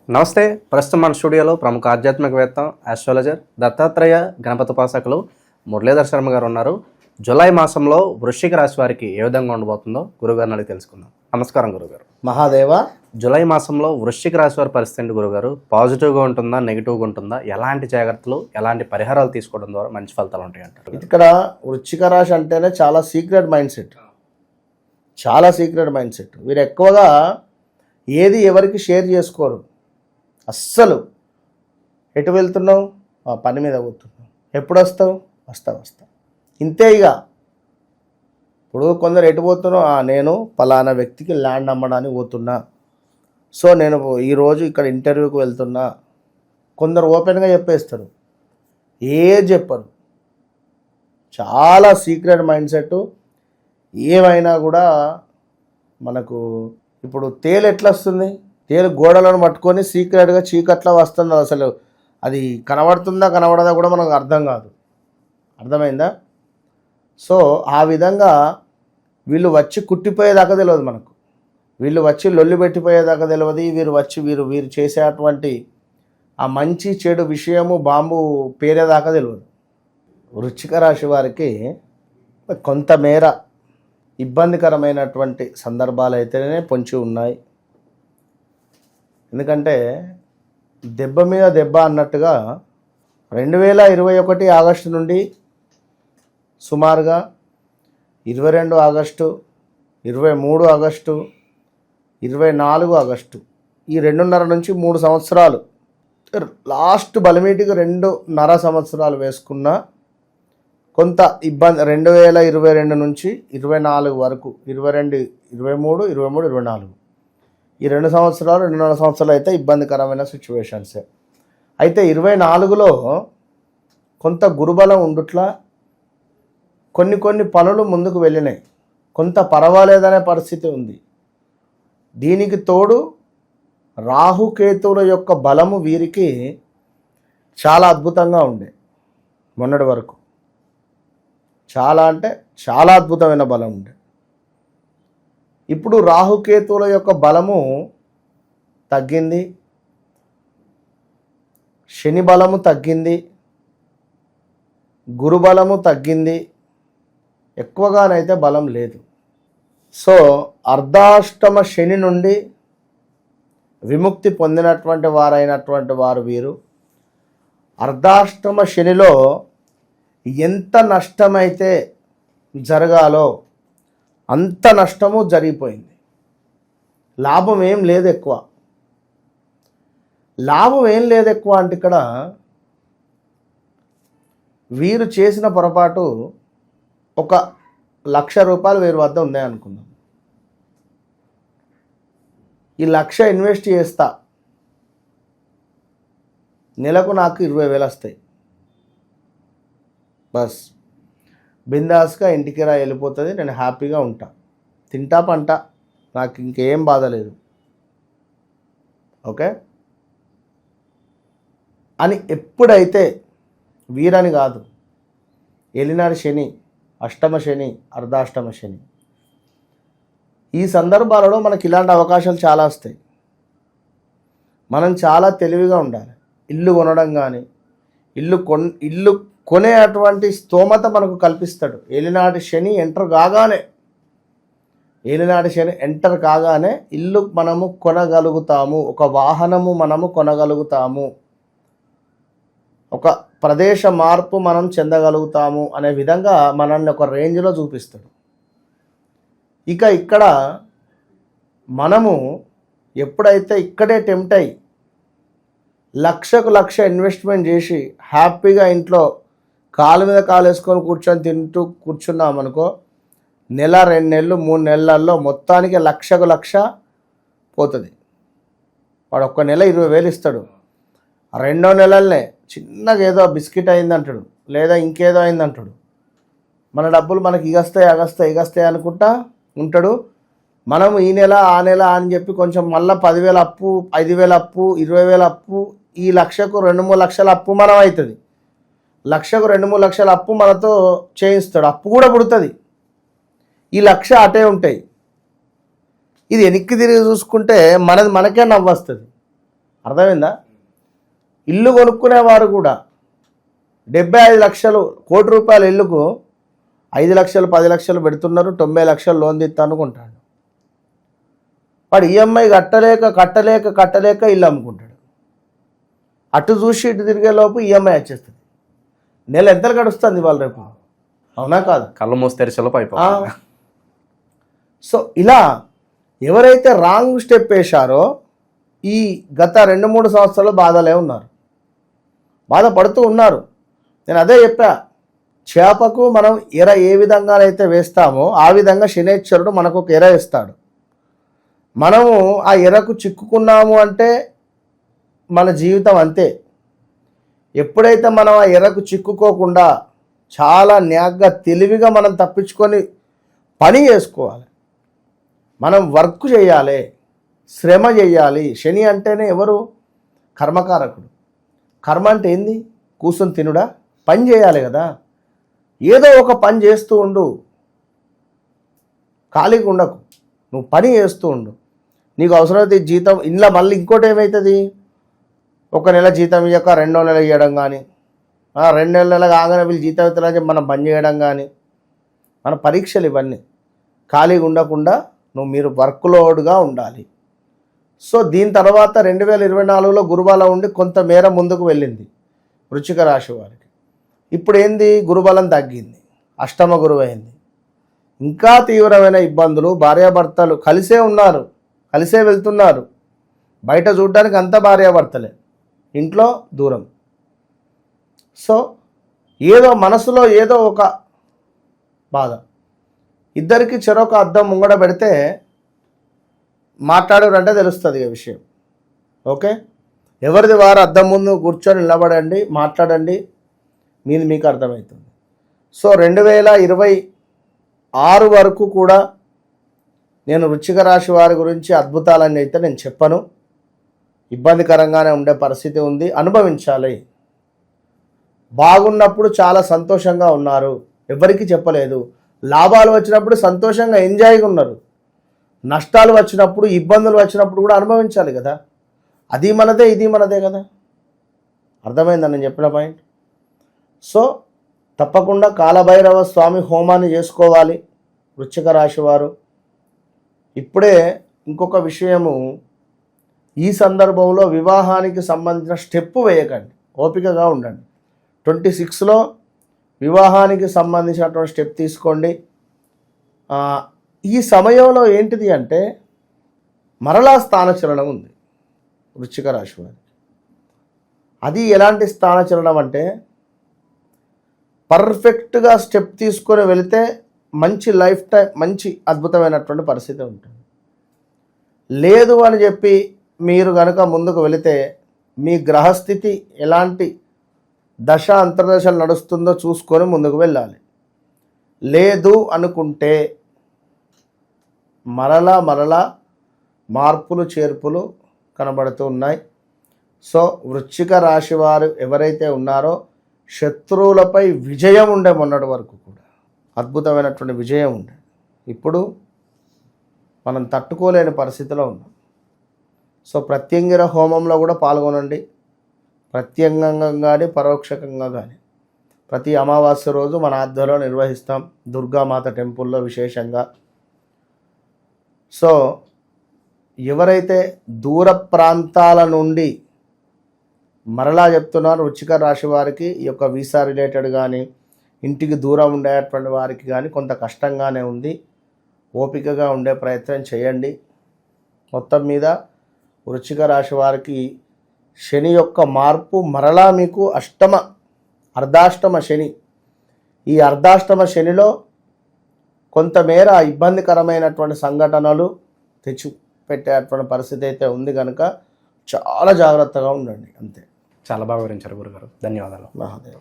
నమస్తే. ప్రస్తుతం మన స్టూడియోలో ప్రముఖ ఆధ్యాత్మికవేత్త, ఆస్ట్రాలజర్, దత్తాత్రేయ గణపతి ఉపాసకులు మురళీధర్ శర్మ గారు ఉన్నారు. జూలై మాసంలో వృశ్చిక రాశి వారికి ఏ విధంగా ఉండబోతుందో గురుగారిని అడిగి తెలుసుకుందాం. నమస్కారం గురుగారు. మహాదేవ. జూలై మాసంలో వృశ్చిక రాశి వారి పరిస్థితి ఏంటి గురుగారు? పాజిటివ్గా ఉంటుందా, నెగిటివ్గా ఉంటుందా? ఎలాంటి జాగ్రత్తలు, ఎలాంటి పరిహారాలు తీసుకోవడం ద్వారా మంచి ఫలితాలు ఉంటాయి అంటారు? ఇక్కడ వృశ్చిక రాశి అంటేనే చాలా సీక్రెట్ మైండ్ సెట్, చాలా సీక్రెట్ మైండ్ సెట్. వీరు ఎక్కువగా ఏది ఎవరికి షేర్ చేసుకోరు. అస్సలు ఎటు వెళ్తున్నావు? పని మీద పోతున్నావు. ఎప్పుడు వస్తావు? వస్తా ఇంతే. ఇక ఇప్పుడు కొందరు ఎటు పోతున్నావు? నేను పలానా వ్యక్తికి ల్యాండ్ అమ్మడానికి పోతున్నా, సో నేను ఈరోజు ఇక్కడ ఇంటర్వ్యూకి వెళ్తున్నా. కొందరు ఓపెన్గా చెప్పేస్తారు, చెప్పరు. చాలా సీక్రెట్ మైండ్ సెట్. ఏమైనా కూడా మనకు ఇప్పుడు తేలు ఎట్లా వస్తుంది? తేలు గోడలను పట్టుకొని సీక్రెట్గా చీకట్లో వస్తుంది. అసలు అది కనబడుతుందా కనబడదా కూడా మనకు అర్థం కాదు. అర్థమైందా? సో ఆ విధంగా వీళ్ళు వచ్చి కుట్టిపోయేదాకా తెలియదు మనకు. వీళ్ళు వచ్చి లొల్లి పెట్టిపోయేదాకా తెలియదు. వీరు చేసేటువంటి ఆ మంచి చెడు విషయము బాంబు పేరేదాకా తెలియదు. వృశ్చిక రాశి వారికి కొంతమేర ఇబ్బందికరమైనటువంటి సందర్భాలు అయితేనే పొంచి ఉన్నాయి. ఎందుకంటే దెబ్బ మీద దెబ్బ అన్నట్టుగా 2021 ఆగస్టు నుండి సుమారుగా 22 ఆగస్టు, 23 ఆగస్టు, 24 ఆగస్టు, ఈ 2.5 నుంచి 3 సంవత్సరాలు, లాస్ట్ బలిమీటికి 2.5 సంవత్సరాలు వేసుకున్న కొంత ఇబ్బంది. 2022 నుంచి 24 వరకు, 22, 23, 23, 24 ఈ 2 సంవత్సరాలు, 2.5 సంవత్సరాలు అయితే ఇబ్బందికరమైన సిచ్యువేషన్సే. అయితే 24లో కొంత గురుబలం ఉండుట్లా కొన్ని పనులు ముందుకు వెళ్ళినాయి. కొంత పర్వాలేదనే పరిస్థితి ఉంది. దీనికి తోడు రాహుకేతువుల యొక్క బలము వీరికి చాలా అద్భుతంగా ఉండే మొన్నటి వరకు. చాలా అంటే చాలా అద్భుతమైన బలం ఉండే. ఇప్పుడు రాహుకేతువుల యొక్క బలము తగ్గింది, శని బలము తగ్గింది, గురుబలము తగ్గింది, ఎక్కువగానైతే బలం లేదు. సో అర్ధాష్టమ శని నుండి విముక్తి పొందినటువంటి వారైనటువంటి వారు వీరు. అర్ధాష్టమ శనిలో ఎంత నష్టమైతే జరగాలో అంత నష్టము జరిగిపోయింది. లాభం ఏం లేదు ఎక్కువ. అంటే ఇక్కడ వీరు చేసిన పొరపాటు ఒక 1,00,000 రూపాయలు వీరి వద్ద ఉన్నాయనుకుందాం. ఈ 1,00,000 ఇన్వెస్ట్ చేస్తా, నెలకు నాకు 20,000 వస్తాయి. బస్ బిందాస్గా ఇంటికి వెళ్ళిపోతుంది. నేను హ్యాపీగా ఉంటా, తింటా పంట, నాకు ఇంకేం బాధ లేదు, ఓకే అని ఎప్పుడైతే వీరని కాదు, ఏలినాడు శని, అష్టమ శని, అర్ధాష్టమ శని, ఈ సందర్భాలలో మనకి ఇలాంటి అవకాశాలు చాలా వస్తాయి. మనం చాలా తెలివిగా ఉండాలి. ఇల్లు కొనడం కానీ, ఇల్లు కొనే అటువంటి స్తోమత మనకు కల్పిస్తాడు. ఏలినాటి శని ఎంటర్ కాగానే ఇల్లు మనము కొనగలుగుతాము, ఒక వాహనము మనము కొనగలుగుతాము, ఒక ప్రదేశ మార్పు మనం చెందగలుగుతాము అనే విధంగా మనల్ని ఒక రేంజ్లో చూపిస్తాడు. ఇక ఇక్కడ మనము ఎప్పుడైతే ఇక్కడే టెంప్ట్ అయ్యి 1,00,000 ఇన్వెస్ట్మెంట్ చేసి హ్యాపీగా ఇంట్లో కాలు మీద కాలు వేసుకొని కూర్చొని తింటూ కూర్చున్నామనుకో, 1 నెల, 2 నెలలు, 3 నెలల్లో మొత్తానికి 1,00,000 పోతుంది. వాడు ఒక్క నెల 20,000 ఇస్తాడు. 2వ నెలలనే చిన్నగా ఏదో బిస్కెట్ అయిందంటాడు, లేదా ఇంకేదో అయిందంటాడు. మన డబ్బులు మనకి ఇగస్తాయి అనుకుంటా ఉంటాడు. మనం ఈ నెల ఆ నెల అని చెప్పి కొంచెం మళ్ళీ 10,000 అప్పు, 5,000 అప్పు, 20,000 అప్పు, ఈ 1,00,000కు 2-3 లక్షల అప్పు మనం అవుతుంది. 1,00,000కు 2-3 లక్షల అప్పు మనతో చేయిస్తాడు. అప్పు కూడా పుడుతుంది. ఈ 1,00,000 అటే ఉంటాయి. ఇది వెనక్కి తిరిగి చూసుకుంటే మనకే నవ్వొస్తుంది. అర్థమైందా? ఇల్లు కొనుక్కునేవారు కూడా 75 లక్షలు, కోటి రూపాయల ఇల్లుకు 5 లక్షలు 10 లక్షలు పెడుతున్నారు, 90 లక్షలు లోన్ తీస్తా అనుకుంటాడు. వాడు ఈఎంఐ కట్టలేక ఇల్లు అమ్ముకుంటాడు. అటు చూసి ఇటు తిరిగే లోపు ఈఎంఐ వచ్చేస్తుంది. నెల ఎంతలు గడుస్తుంది వాళ్ళు రేపు, అవునా కాదు? కళ్ళు మూసి తెరిచేలోపు అయిపోతుంది. సో ఇలా ఎవరైతే రాంగ్ స్టెప్ వేశారో ఈ గత 2-3 సంవత్సరాలు బాధలే ఉన్నారు, బాధపడుతూ ఉన్నారు. నేను అదే చెప్పా, చేపకు మనం ఎర ఏ విధంగా అయితే వేస్తామో ఆ విధంగా శనేశ్వరుడు మనకు ఒక ఎర ఇస్తాడు. మనము ఆ ఎరకు చిక్కుకున్నాము అంటే మన జీవితం అంతే. ఎప్పుడైతే మనం ఆ ఎరకు చిక్కుకోకుండా చాలా న్యాగ్గా తెలివిగా మనం తప్పించుకొని పని చేసుకోవాలి, మనం వర్క్ చేయాలి, శ్రమ చేయాలి. శని అంటేనే ఎవరు? కర్మకారకుడు. కర్మ అంటే ఏంది? కూర్చొని తినుడా? పని చేయాలి కదా. ఏదో ఒక పని చేస్తూ ఉండు, ఖాళీగా ఉండకు, నువ్వు పని చేస్తూ ఉండు. నీకు అవసరమైతే జీతం ఇంట్లో మళ్ళీ ఇంకోటి ఏమవుతుంది, ఒక నెల జీతం ఇయ్యక 2వ నెల ఇవ్వడం కానీ, 2 నెలలు కాగానే వీళ్ళు జీతం ఇస్తారని చెప్పి మనం పని చేయడం కానీ, మన పరీక్షలు ఇవన్నీ. ఖాళీగా ఉండకుండా మీరు వర్క్ లోడ్గా ఉండాలి. సో దీని తర్వాత 2024లో గురుబలం ఉండి కొంతమేర ముందుకు వెళ్ళింది వృశ్చిక రాశి వారికి. ఇప్పుడు ఏంది? గురుబలం తగ్గింది, అష్టమ గురువు అయింది. ఇంకా తీవ్రమైన ఇబ్బందులు. భార్యాభర్తలు కలిసే ఉన్నారు, కలిసే వెళ్తున్నారు, బయట చూడడానికి అంతా భార్యాభర్తలే, ఇంట్లో దూరం. సో ఏదో మనసులో ఏదో ఒక బాధ. ఇద్దరికి చెరొక అద్దం ముంగడ పెడితే మాట్లాడారంటే తెలుస్తుంది ఈ విషయం. ఓకే, ఎవరిది వారు అద్దం ముందు కూర్చొని నిలబడండి, మాట్లాడండి, మీది మీకు అర్థమవుతుంది. సో 2026 వరకు కూడా నేను వృశ్చిక రాశి వారి గురించి అద్భుతాలని అయితే నేను చెప్పను. ఇబ్బందికరంగానే ఉండే పరిస్థితి ఉంది, అనుభవించాలి. బాగున్నప్పుడు చాలా సంతోషంగా ఉన్నారు, ఎవరికి చెప్పలేదు. లాభాలు వచ్చినప్పుడు సంతోషంగా ఎంజాయ్గా ఉన్నారు. నష్టాలు వచ్చినప్పుడు, ఇబ్బందులు వచ్చినప్పుడు కూడా అనుభవించాలి కదా. అది మనదే, ఇది మనదే కదా. అర్థమైందని నేను చెప్పిన పాయింట్. సో తప్పకుండా కాలభైరవ స్వామి హోమాన్ని చేసుకోవాలి వృశ్చిక రాశి వారు. ఇప్పుడే ఇంకొక విషయము, ఈ సందర్భంలో వివాహానికి సంబంధించిన స్టెప్ వేయకండి, ఓపికగా ఉండండి. 26లో వివాహానికి సంబంధించినటువంటి స్టెప్ తీసుకోండి. ఈ సమయంలో ఏంటిది అంటే మరలా స్థానచలనం ఉంది వృశ్చిక రాశి వారికి. అది ఎలాంటి స్థానచలనం అంటే పర్ఫెక్ట్గా స్టెప్ తీసుకొని వెళితే మంచి లైఫ్ టైం, మంచి అద్భుతమైనటువంటి పరిస్థితి ఉంటుంది. లేదు అని చెప్పి మీరు కనుక ముందుకు వెళితే మీ గ్రహస్థితి ఎలాంటి దశ అంతర్దశలు నడుస్తుందో చూసుకొని ముందుకు వెళ్ళాలి. లేదు అనుకుంటే మరలా మార్పులు చేర్పులు కనబడుతూ ఉన్నాయి. సో వృశ్చిక రాశి వారు ఎవరైతే ఉన్నారో శత్రువులపై విజయం ఉండే మొన్నటి వరకు కూడా అద్భుతమైనటువంటి విజయం ఉండే. ఇప్పుడు మనం తట్టుకోలేని పరిస్థితిలో ఉన్నాం. సో ప్రత్యంగిర హోమంలో కూడా పాల్గొనండి, ప్రత్యంగంగా కానీ పరోక్షకంగా కానీ. ప్రతి అమావాస్య రోజు మన ఆధ్వర్యంలో నిర్వహిస్తాం దుర్గామాత టెంపుల్లో విశేషంగా. సో ఎవరైతే దూర ప్రాంతాల నుండి, మరలా చెప్తున్నారు, వృశ్చిక రాశి వారికి ఈ యొక్క వీసా రిలేటెడ్ కానీ ఇంటికి దూరం ఉండేటువంటి వారికి కానీ కొంత కష్టంగానే ఉంది. ఓపికగా ఉండే ప్రయత్నం చేయండి. మొత్తం మీద వృశ్చిక రాశి వారికి శని యొక్క మార్పు మరలా మీకు అర్ధాష్టమ శని. ఈ అర్ధాష్టమ శనిలో కొంతమేర ఇబ్బందికరమైనటువంటి సంఘటనలు తెచ్చిపెట్టేటువంటి పరిస్థితి అయితే ఉంది కనుక చాలా జాగ్రత్తగా ఉండండి. అంతే. చాలా బాగా వివరించారు గురుగారు, ధన్యవాదాలు. మహాదేవ్.